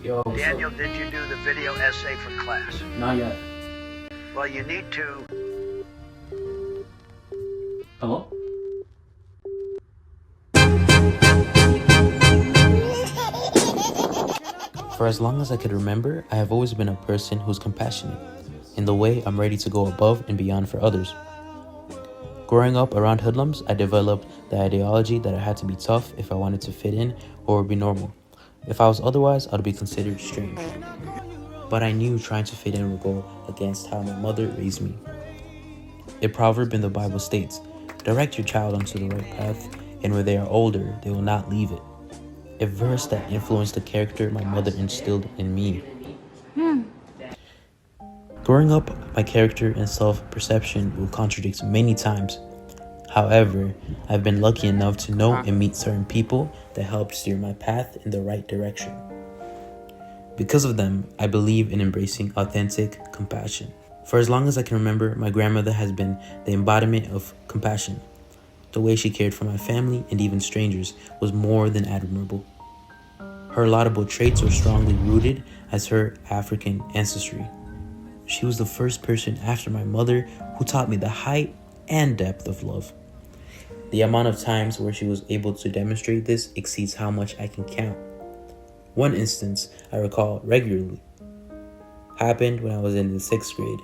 Yo, what's up? Daniel, did you do the video essay for class? Not yet. Well, you need to. Hello? For as long as I could remember, I have always been a person who's compassionate. In the way, I'm ready to go above and beyond for others. Growing up around hoodlums, I developed the ideology that I had to be tough if I wanted to fit in or be normal. If I was otherwise, I'd be considered strange. But I knew trying to fit in would go against how my mother raised me. A proverb in the Bible states, "Direct your child onto the right path, and when they are older, they will not leave it." A verse that influenced the character my mother instilled in me. Growing up, my character and self-perception will contradict many times. However, I've been lucky enough to know and meet certain people that help steer my path in the right direction. Because of them, I believe in embracing authentic compassion. For as long as I can remember, my grandmother has been the embodiment of compassion. The way she cared for my family and even strangers was more than admirable. Her laudable traits were strongly rooted as her African ancestry. She was the first person after my mother who taught me the height and depth of love. The amount of times where she was able to demonstrate this exceeds how much I can count. One instance I recall regularly happened when I was in the 6th grade.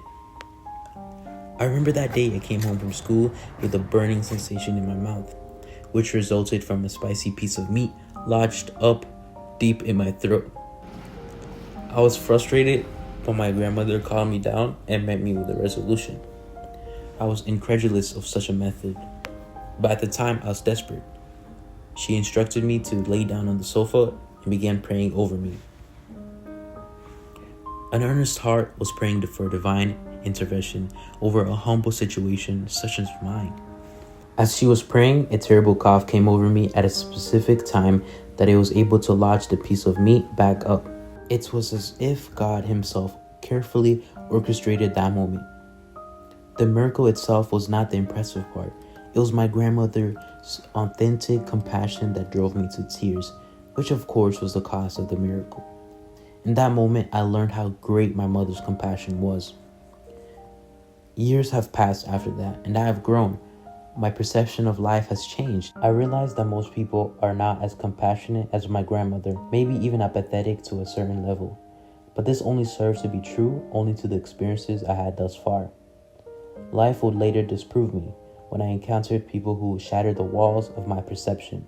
I remember that day I came home from school with a burning sensation in my mouth, which resulted from a spicy piece of meat lodged up deep in my throat. I was frustrated, but my grandmother calmed me down and met me with a resolution. I was incredulous of such a method, but at the time I was desperate. She instructed me to lay down on the sofa and began praying over me. An earnest heart was praying for divine intervention over a humble situation such as mine. As she was praying, a terrible cough came over me at a specific time that it was able to lodge the piece of meat back up. It was as if God himself carefully orchestrated that moment. The miracle itself was not the impressive part. It was my grandmother's authentic compassion that drove me to tears, which of course was the cause of the miracle. In that moment, I learned how great my mother's compassion was. Years have passed after that, and I have grown. My perception of life has changed. I realized that most people are not as compassionate as my grandmother, maybe even apathetic to a certain level. But this only serves to be true only to the experiences I had thus far. Life would later disprove me when I encountered people who shattered the walls of my perception,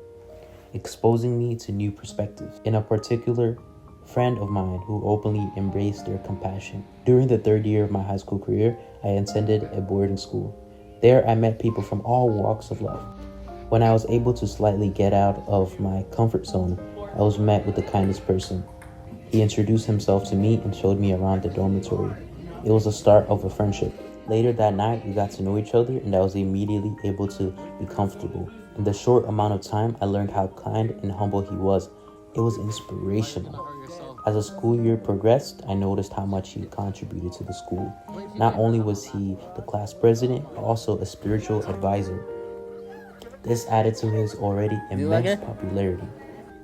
exposing me to new perspectives. In a particular, friend of mine who openly embraced their compassion. During the 3rd year of my high school career, I attended a boarding school. There I met people from all walks of life. When I was able to slightly get out of my comfort zone, I was met with the kindest person. He introduced himself to me and showed me around the dormitory. It was the start of a friendship. Later that night, we got to know each other and I was immediately able to be comfortable. In the short amount of time, I learned how kind and humble he was. It was inspirational. As the school year progressed, I noticed how much he contributed to the school. Not only was he the class president, but also a spiritual advisor. This added to his already immense popularity.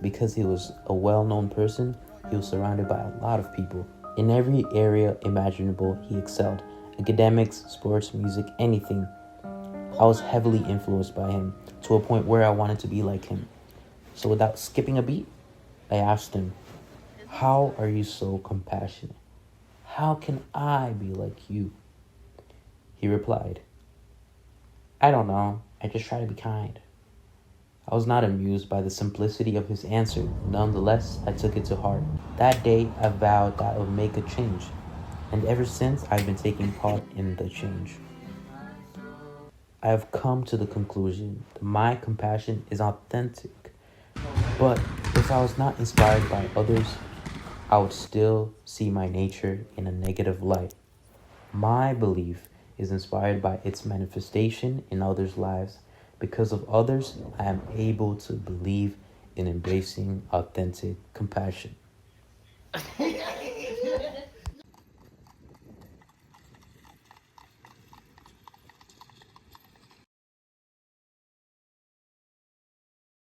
Because he was a well-known person, he was surrounded by a lot of people. In every area imaginable, he excelled. Academics, sports, music, anything. I was heavily influenced by him, to a point where I wanted to be like him. So without skipping a beat, I asked him, "How are you so compassionate? How can I be like you?" He replied, "I don't know, I just try to be kind." I was not amused by the simplicity of his answer. Nonetheless, I took it to heart. That day, I vowed that I would make a change. And ever since, I've been taking part in the change. I have come to the conclusion that my compassion is authentic. But if I was not inspired by others, I would still see my nature in a negative light. My belief is inspired by its manifestation in others' lives. Because of others, I am able to believe in embracing authentic compassion.